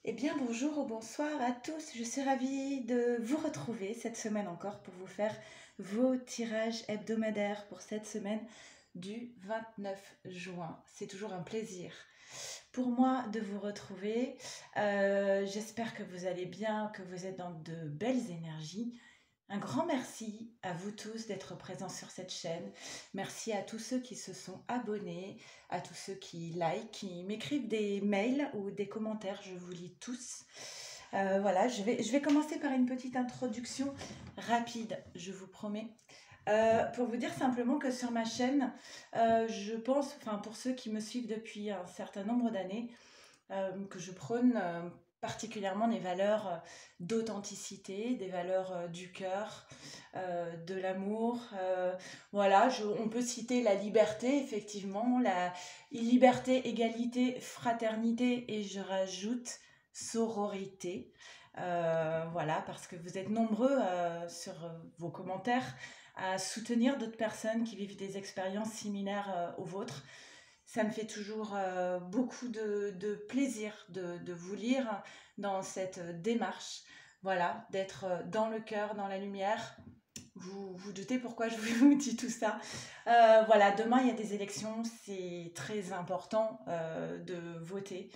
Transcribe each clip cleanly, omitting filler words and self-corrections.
Eh bien, bonjour ou bonsoir à tous. Je suis ravie de vous retrouver cette semaine encore pour vous faire vos tirages hebdomadaires pour cette semaine du 29 juin. C'est toujours un plaisir pour moi de vous retrouver. J'espère que vous allez bien, que vous êtes dans de belles énergies. Un grand merci à vous tous d'être présents sur cette chaîne. Merci à tous ceux qui se sont abonnés, à tous ceux qui like, qui m'écrivent des mails ou des commentaires. Je vous lis tous. Voilà, je vais commencer par une petite introduction rapide, je vous promets. Pour vous dire simplement que sur ma chaîne, je pense, enfin pour ceux qui me suivent depuis un certain nombre d'années, que je prône particulièrement les valeurs d'authenticité, des valeurs du cœur, de l'amour. Voilà, on peut citer la liberté, effectivement, la liberté, égalité, fraternité, et je rajoute sororité. Voilà, parce que vous êtes nombreux sur vos commentaires à soutenir d'autres personnes qui vivent des expériences similaires aux vôtres. Ça me fait toujours beaucoup de plaisir de vous lire dans cette démarche, voilà, d'être dans le cœur, dans la lumière. Vous vous doutez pourquoi je vous dis tout ça. Voilà, demain il y a des élections, c'est très important de voter.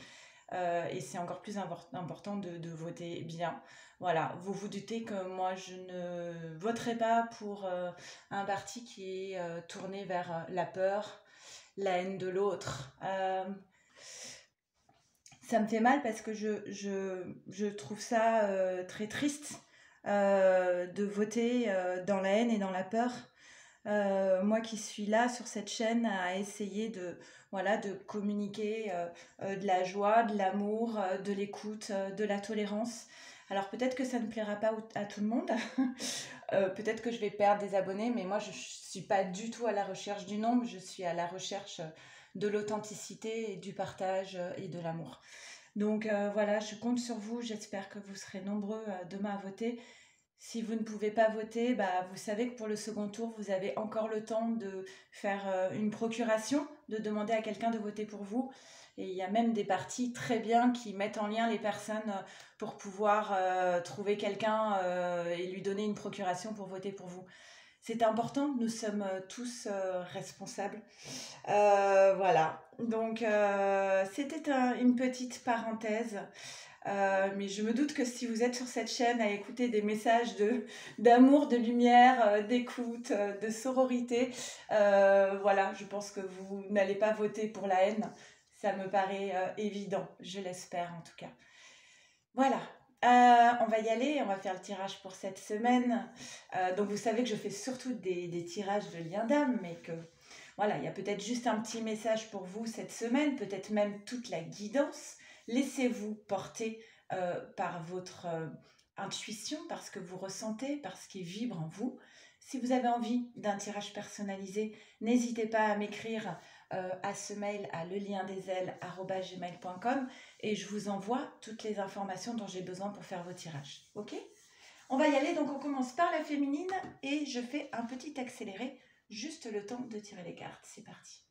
Et c'est encore plus important de voter bien. Voilà, vous vous doutez que moi je ne voterai pas pour un parti qui est tourné vers la peur, la haine de l'autre. Ça me fait mal parce que je trouve ça très triste de voter dans la haine et dans la peur. Moi qui suis là sur cette chaîne à essayer de, voilà, de communiquer de la joie, de l'amour, de l'écoute, de la tolérance. Alors peut-être que ça ne plaira pas à tout le monde, peut-être que je vais perdre des abonnés, mais moi je ne suis pas du tout à la recherche du nombre, je suis à la recherche de l'authenticité, et du partage et de l'amour. Donc voilà, je compte sur vous, j'espère que vous serez nombreux demain à voter. Si vous ne pouvez pas voter, bah, vous savez que pour le second tour, vous avez encore le temps de faire une procuration, de demander à quelqu'un de voter pour vous. Et il y a même des partis très bien qui mettent en lien les personnes pour pouvoir trouver quelqu'un et lui donner une procuration pour voter pour vous. C'est important, nous sommes tous responsables. Voilà, donc c'était une petite parenthèse. Mais je me doute que si vous êtes sur cette chaîne à écouter des messages d'amour, de lumière, d'écoute, de sororité, voilà, je pense que vous n'allez pas voter pour la haine. Ça me paraît évident, je l'espère en tout cas. Voilà, on va y aller, on va faire le tirage pour cette semaine. Donc vous savez que je fais surtout des tirages de liens d'âme, mais que voilà, il y a peut-être juste un petit message pour vous cette semaine, peut-être même toute la guidance. Laissez-vous porter par votre intuition, par ce que vous ressentez, par ce qui vibre en vous. Si vous avez envie d'un tirage personnalisé, n'hésitez pas à m'écrire à ce mail à leliendesailes@gmail.com et je vous envoie toutes les informations dont j'ai besoin pour faire vos tirages. Ok ? On va y aller, donc on commence par la féminine et je fais un petit accéléré, juste le temps de tirer les cartes. C'est parti.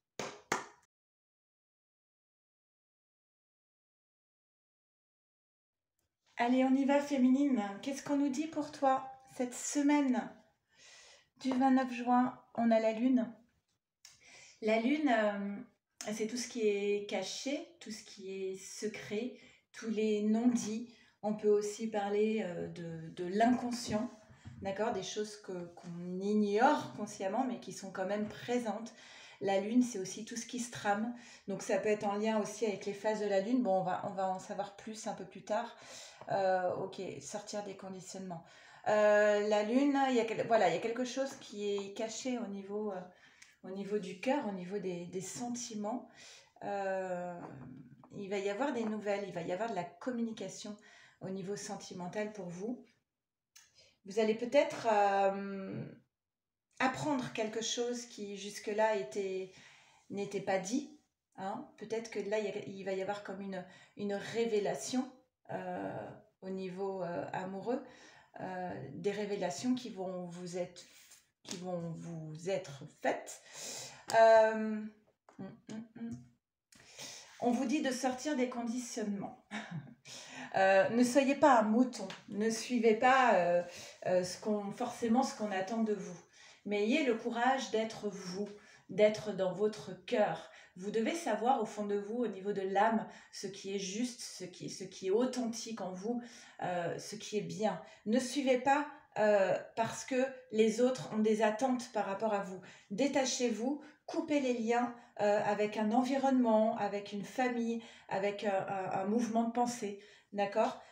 Allez, on y va féminine. Qu'est-ce qu'on nous dit pour toi cette semaine du 29 juin? On a la lune. La lune, c'est tout ce qui est caché, tout ce qui est secret, tous les non-dits. On peut aussi parler de l'inconscient, d'accord, des choses qu'on ignore consciemment, mais qui sont quand même présentes. La lune, c'est aussi tout ce qui se trame. Donc ça peut être en lien aussi avec les phases de la lune. Bon, on va en savoir plus un peu plus tard. Ok, sortir des conditionnements. La lune, voilà, il y a quelque chose qui est caché au niveau du cœur, au niveau des sentiments. Euh, il va y avoir des nouvelles, il va y avoir de la communication au niveau sentimental pour vous. Vous allez peut-être apprendre quelque chose qui jusque-là n'était pas dit. Hein. Peut-être que là, il va y avoir comme une révélation au niveau amoureux, des révélations qui vont vous être faites. On vous dit de sortir des conditionnements. Ne soyez pas un mouton, ne suivez pas forcément ce qu'on attend de vous. Mais ayez le courage d'être vous, d'être dans votre cœur. Vous devez savoir au fond de vous, au niveau de l'âme, ce qui est juste, ce qui est authentique en vous, ce qui est bien. Ne suivez pas parce que les autres ont des attentes par rapport à vous. Détachez-vous, coupez les liens avec un environnement, avec une famille, avec un mouvement de pensée. D'accord.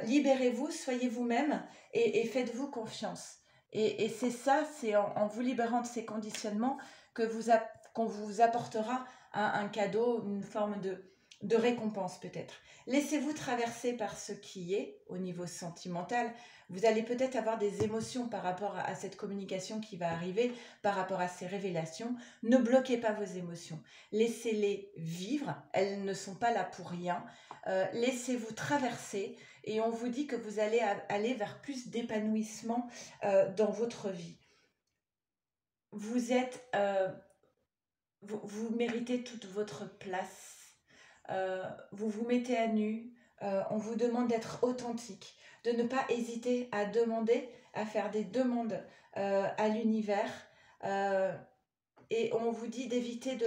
Libérez-vous, soyez vous-même et faites-vous confiance. Et c'est ça, c'est en vous libérant de ces conditionnements qu'on vous apportera un cadeau, une forme de récompense peut-être. Laissez-vous traverser par ce qui est au niveau sentimental. Vous allez peut-être avoir des émotions par rapport à cette communication qui va arriver, par rapport à ces révélations. Ne bloquez pas vos émotions. Laissez-les vivre. Elles ne sont pas là pour rien. Laissez-vous traverser et on vous dit que vous allez aller vers plus d'épanouissement dans votre vie. Vous êtes, vous méritez toute votre place. Vous vous mettez à nu. On vous demande d'être authentique, de ne pas hésiter à demander, à faire des demandes à l'univers. Et on vous dit d'éviter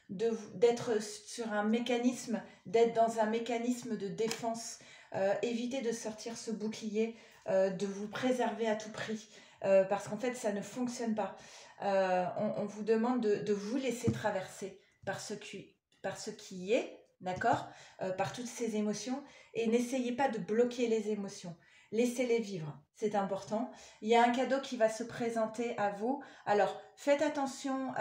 d'être sur un mécanisme, d'être dans un mécanisme de défense. Évitez de sortir ce bouclier, de vous préserver à tout prix, parce qu'en fait ça ne fonctionne pas. On vous demande de vous laisser traverser par ce qui est, d'accord, par toutes ces émotions, et n'essayez pas de bloquer les émotions. Laissez-les vivre, c'est important. Il y a un cadeau qui va se présenter à vous. Alors, faites attention,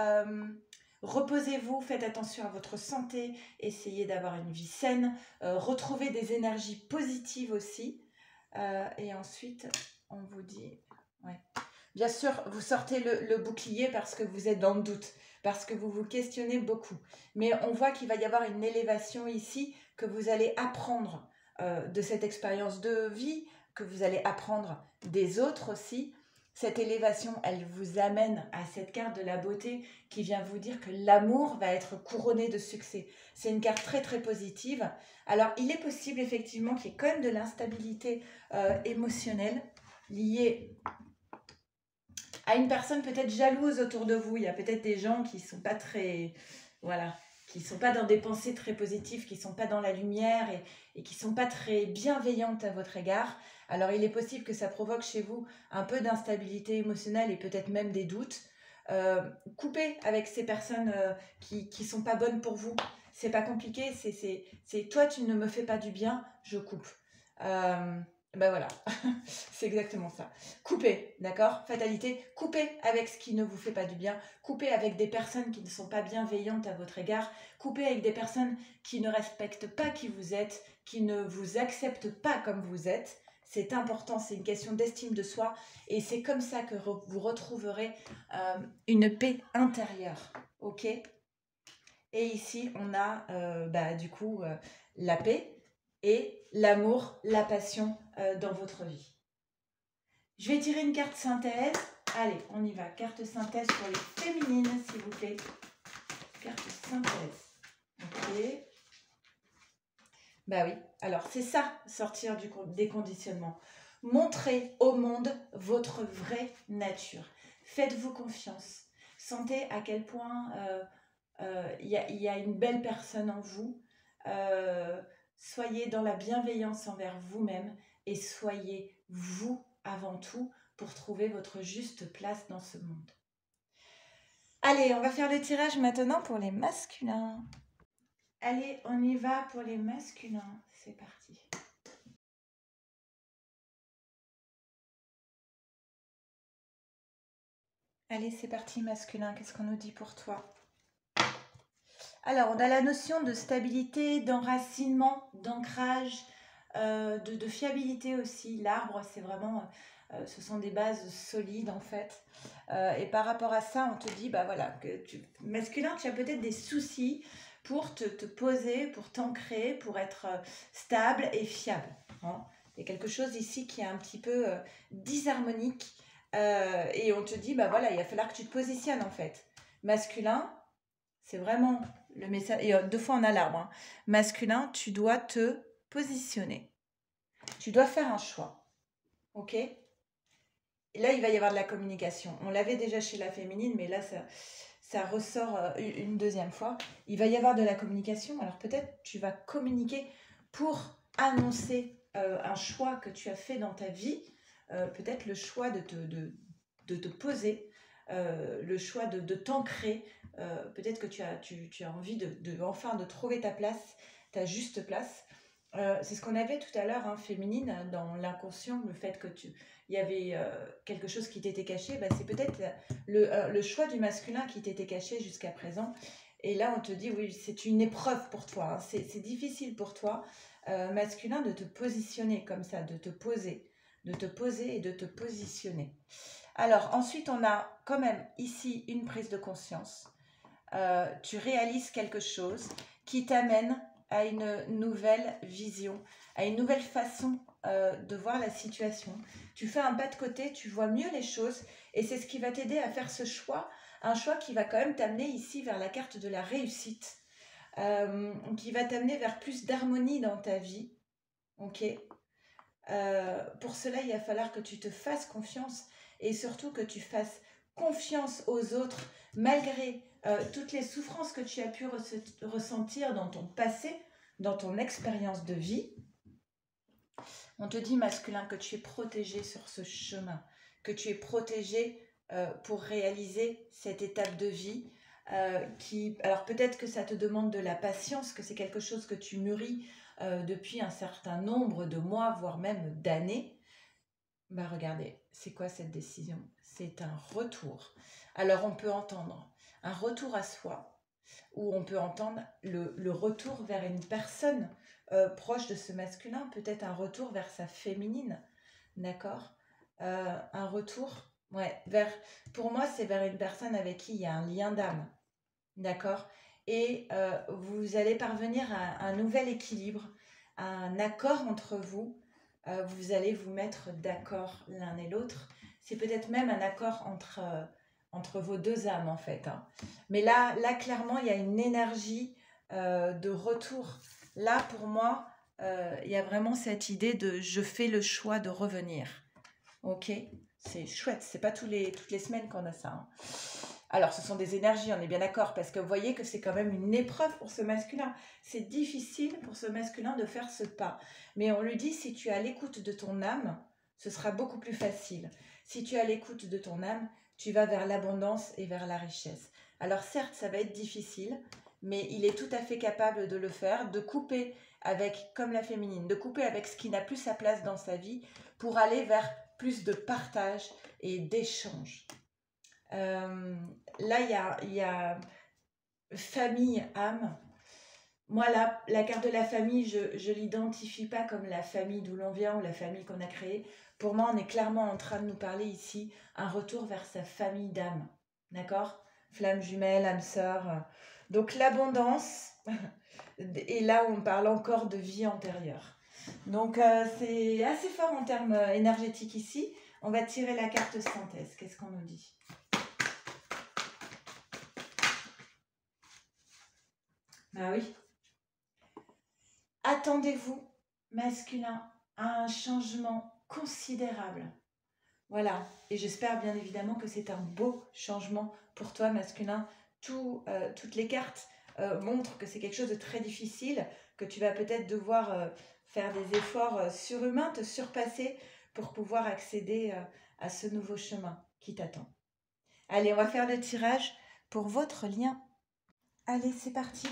reposez-vous, faites attention à votre santé, essayez d'avoir une vie saine, retrouvez des énergies positives aussi. Et ensuite, on vous dit... Ouais. Bien sûr, vous sortez le bouclier parce que vous êtes dans le doute, parce que vous vous questionnez beaucoup. Mais on voit qu'il va y avoir une élévation ici, que vous allez apprendre de cette expérience de vie, que vous allez apprendre des autres aussi. Cette élévation, elle vous amène à cette carte de la beauté qui vient vous dire que l'amour va être couronné de succès. C'est une carte très très positive. Alors, il est possible effectivement qu'il y ait quand même de l'instabilité émotionnelle liée à une personne peut-être jalouse autour de vous. Il y a peut-être des gens qui ne sont pas très... Voilà, qui ne sont pas dans des pensées très positives, qui ne sont pas dans la lumière et qui ne sont pas très bienveillantes à votre égard. Alors, il est possible que ça provoque chez vous un peu d'instabilité émotionnelle et peut-être même des doutes. Coupez avec ces personnes qui ne sont pas bonnes pour vous. C'est pas compliqué, c'est toi, tu ne me fais pas du bien, je coupe. Ben voilà, c'est exactement ça. Coupez, d'accord? Fatalité, coupez avec ce qui ne vous fait pas du bien, coupez avec des personnes qui ne sont pas bienveillantes à votre égard, coupez avec des personnes qui ne respectent pas qui vous êtes, qui ne vous acceptent pas comme vous êtes. C'est important, c'est une question d'estime de soi et c'est comme ça que vous retrouverez une paix intérieure, ok? Et ici, on a du coup la paix et l'amour, la passion dans votre vie. Je vais tirer une carte synthèse. Allez, on y va. Carte synthèse pour les féminines, s'il vous plaît. Carte synthèse. Ok. Bah oui. Alors, c'est ça, sortir des conditionnements. Montrez au monde votre vraie nature. Faites-vous confiance. Sentez à quel point il y a une belle personne en vous. Soyez dans la bienveillance envers vous-même et soyez vous avant tout pour trouver votre juste place dans ce monde. Allez, on va faire le tirage maintenant pour les masculins. Allez, on y va pour les masculins. C'est parti. Allez, c'est parti masculin. Qu'est-ce qu'on nous dit pour toi ? Alors, on a la notion de stabilité, d'enracinement, d'ancrage, de fiabilité aussi. L'arbre, c'est vraiment, ce sont des bases solides en fait. Et par rapport à ça, on te dit, bah voilà, masculin, tu as peut-être des soucis pour te poser, pour t'ancrer, pour être stable et fiable. Hein. Il y a quelque chose ici qui est un petit peu disharmonique. Et on te dit, bah voilà, il va falloir que tu te positionnes en fait. Masculin, c'est vraiment le message, et 2 fois en alarme, hein. Masculin, tu dois te positionner. Tu dois faire un choix. Ok? Et là, il va y avoir de la communication. On l'avait déjà chez la féminine, mais là, ça ressort une deuxième fois. Il va y avoir de la communication. Alors peut-être tu vas communiquer pour annoncer un choix que tu as fait dans ta vie. Peut-être le choix de te poser, le choix de t'ancrer. Peut-être que tu as envie enfin de trouver ta place, ta juste place. C'est ce qu'on avait tout à l'heure, hein, féminine, dans l'inconscient, le fait que il y avait quelque chose qui t'était caché, bah, c'est peut-être le choix du masculin qui t'était caché jusqu'à présent. Et là, on te dit, oui, c'est une épreuve pour toi, hein, c'est difficile pour toi, masculin, de te positionner comme ça, de te poser et de te positionner. Alors, ensuite, on a quand même ici une prise de conscience. Tu réalises quelque chose qui t'amène à une nouvelle vision, à une nouvelle façon de voir la situation. Tu fais un pas de côté, tu vois mieux les choses et c'est ce qui va t'aider à faire ce choix, un choix qui va quand même t'amener ici vers la carte de la réussite, qui va t'amener vers plus d'harmonie dans ta vie. Ok. Pour cela, il va falloir que tu te fasses confiance et surtout que tu fasses confiance aux autres malgré toutes les souffrances que tu as pu ressentir dans ton passé, dans ton expérience de vie. On te dit, masculin, que tu es protégé sur ce chemin, que tu es protégé pour réaliser cette étape de vie. Alors peut-être que ça te demande de la patience, que c'est quelque chose que tu mûris depuis un certain nombre de mois, voire même d'années. Bah regardez, c'est quoi cette décision? C'est un retour. Alors on peut entendre un retour à soi, ou on peut entendre le retour vers une personne proche de ce masculin, peut-être un retour vers sa féminine, d'accord? Un retour, ouais, pour moi c'est vers une personne avec qui il y a un lien d'âme, d'accord? Et vous allez parvenir à un nouvel équilibre, à un accord entre vous. Vous allez vous mettre d'accord l'un et l'autre. C'est peut-être même un accord entre vos deux âmes en fait, hein. Mais là, clairement, il y a une énergie de retour. Là, pour moi, il y a vraiment cette idée de je fais le choix de revenir. Ok? C'est chouette, c'est pas toutes les semaines qu'on a ça, hein. Alors, ce sont des énergies, on est bien d'accord, parce que vous voyez que c'est quand même une épreuve pour ce masculin. C'est difficile pour ce masculin de faire ce pas. Mais on lui dit, si tu es à l'écoute de ton âme, ce sera beaucoup plus facile. Si tu es à l'écoute de ton âme, tu vas vers l'abondance et vers la richesse. Alors certes, ça va être difficile, mais il est tout à fait capable de le faire, de couper avec, comme la féminine, de couper avec ce qui n'a plus sa place dans sa vie pour aller vers plus de partage et d'échange. Là, il y a famille, âme. Moi, la carte de la famille, je ne l'identifie pas comme la famille d'où l'on vient ou la famille qu'on a créée. Pour moi, on est clairement en train de nous parler ici, un retour vers sa famille d'âme. D'accord? Flamme jumelle, âme sœur. Donc l'abondance, et là, on parle encore de vie antérieure. Donc c'est assez fort en termes énergétiques ici. On va tirer la carte synthèse. Qu'est-ce qu'on nous dit? Ah oui. Attendez-vous, masculin, à un changement considérable. Voilà. Et j'espère bien évidemment que c'est un beau changement pour toi, masculin. Toutes les cartes montrent que c'est quelque chose de très difficile, que tu vas peut-être devoir faire des efforts surhumains, te surpasser pour pouvoir accéder à ce nouveau chemin qui t'attend. Allez, on va faire le tirage pour votre lien. Allez, c'est parti.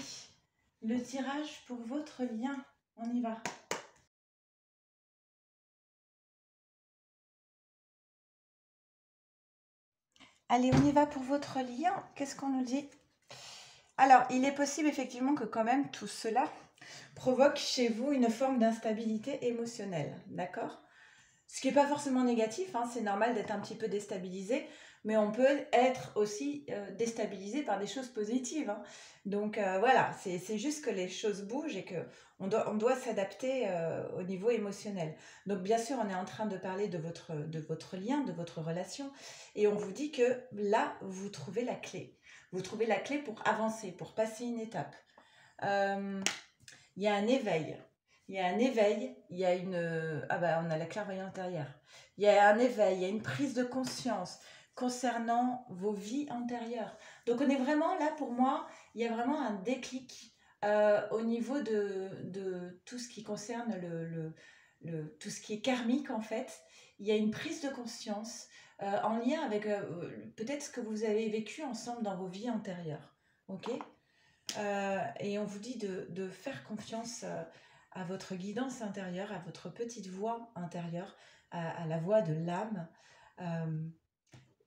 Le tirage pour votre lien. On y va. Allez, on y va pour votre lien. Qu'est-ce qu'on nous dit? Alors, il est possible effectivement que quand même tout cela provoque chez vous une forme d'instabilité émotionnelle. D'accord? Ce qui n'est pas forcément négatif, hein, c'est normal d'être un petit peu déstabilisé, mais on peut être aussi déstabilisé par des choses positives, hein. Donc voilà, c'est juste que les choses bougent et on doit s'adapter au niveau émotionnel. Donc bien sûr, on est en train de parler de votre lien, de votre relation, et on vous dit que là, vous trouvez la clé. Vous trouvez la clé pour avancer, pour passer une étape. Euh, Il y a un éveil. Il y a un éveil, il y a une... Ah bah on a la clairvoyance intérieure. Il y a un éveil, il y a une prise de conscience concernant vos vies antérieures. Donc on est vraiment là, pour moi, il y a vraiment un déclic au niveau de tout ce qui concerne tout ce qui est karmique en fait. Il y a une prise de conscience en lien avec peut-être ce que vous avez vécu ensemble dans vos vies antérieures. Ok. Et on vous dit de faire confiance à votre guidance intérieure, à votre petite voix intérieure, à la voix de l'âme.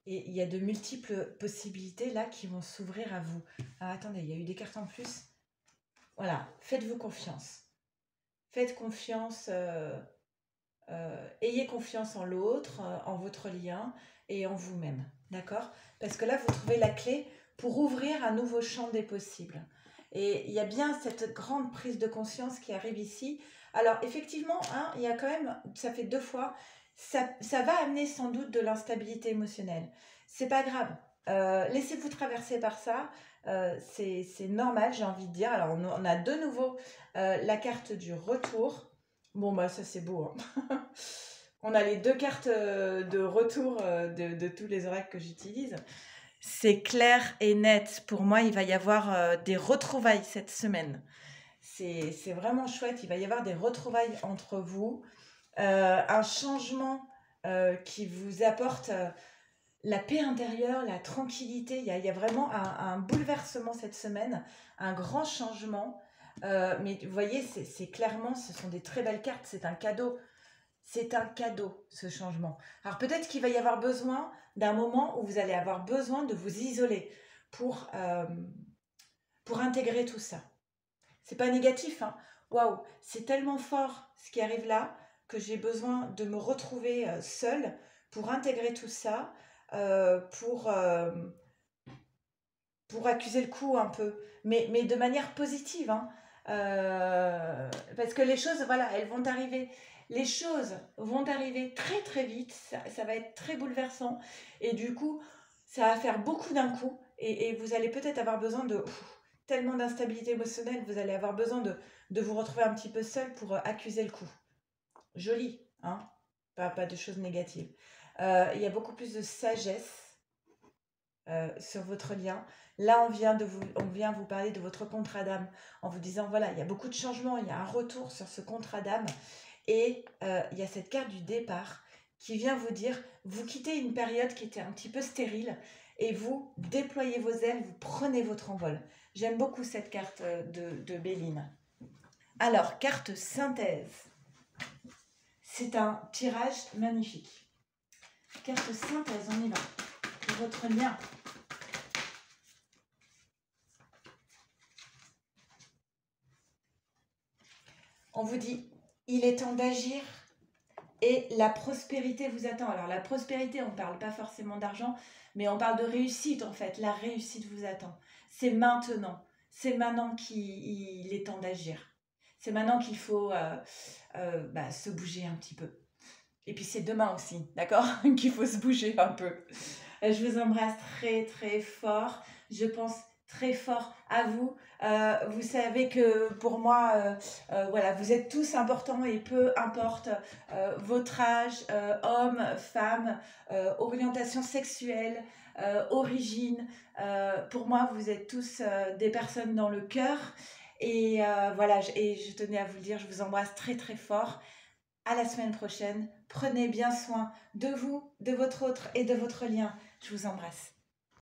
Et il y a de multiples possibilités là qui vont s'ouvrir à vous. Ah, attendez, il y a eu des cartes en plus. Voilà, faites-vous confiance. Faites confiance, ayez confiance en l'autre, en votre lien et en vous-même. D'accord? Parce que là, vous trouvez la clé pour ouvrir un nouveau champ des possibles. Et il y a bien cette grande prise de conscience qui arrive ici. Alors, effectivement, hein, il y a quand même, ça fait 2 fois, ça va amener sans doute de l'instabilité émotionnelle. C'est pas grave. Laissez-vous traverser par ça. C'est normal, j'ai envie de dire. Alors, on a de nouveau la carte du retour. Bon, bah, ça, c'est beau, hein. On a les 2 cartes de retour de tous les oracles que j'utilise. C'est clair et net. Pour moi, il va y avoir des retrouvailles cette semaine. C'est vraiment chouette. Il va y avoir des retrouvailles entre vous. Un changement qui vous apporte la paix intérieure, la tranquillité. Il y a vraiment un bouleversement cette semaine, un grand changement. Mais vous voyez, c'est clairement, ce sont des très belles cartes. C'est un cadeau. C'est un cadeau, ce changement. Alors peut-être qu'il va y avoir besoin d'un moment où vous allez avoir besoin de vous isoler pour intégrer tout ça. C'est pas négatif, hein. Waouh, c'est tellement fort ce qui arrive là que j'ai besoin de me retrouver seule pour intégrer tout ça, euh, pour, euh, pour accuser le coup un peu, mais de manière positive, hein. Parce que les choses, voilà, elles vont arriver. Les choses vont arriver très très vite, ça va être très bouleversant, et du coup, ça va faire beaucoup d'un coup, et vous allez peut-être avoir besoin de tellement d'instabilité émotionnelle, vous allez avoir besoin de vous retrouver un petit peu seul pour accuser le coup. Joli, hein, pas de choses négatives. Il y a beaucoup plus de sagesse sur votre lien. Là, on vient vous parler de votre contrat d'âme en vous disant, voilà, il y a beaucoup de changements, il y a un retour sur ce contrat d'âme. Et il y a cette carte du départ qui vient vous dire, vous quittez une période qui était un petit peu stérile et vous déployez vos ailes, vous prenez votre envol. J'aime beaucoup cette carte de Béline. Alors, carte synthèse. C'est un tirage magnifique. Carte synthèse, on y va. Votre lien. On vous dit, il est temps d'agir et la prospérité vous attend. Alors la prospérité, on ne parle pas forcément d'argent, mais on parle de réussite en fait. La réussite vous attend. C'est maintenant. C'est maintenant qu'il est temps d'agir. C'est maintenant qu'il faut se bouger un petit peu. Et puis c'est demain aussi, d'accord? Qu'il faut se bouger un peu. Je vous embrasse très très fort. Je pense très fort à vous. Vous savez que pour moi, voilà, vous êtes tous importants et peu importe votre âge, homme, femme, orientation sexuelle, origine. Pour moi, vous êtes tous des personnes dans le cœur. Et voilà, et je tenais à vous le dire, je vous embrasse très très fort. À la semaine prochaine. Prenez bien soin de vous, de votre autre et de votre lien. Je vous embrasse.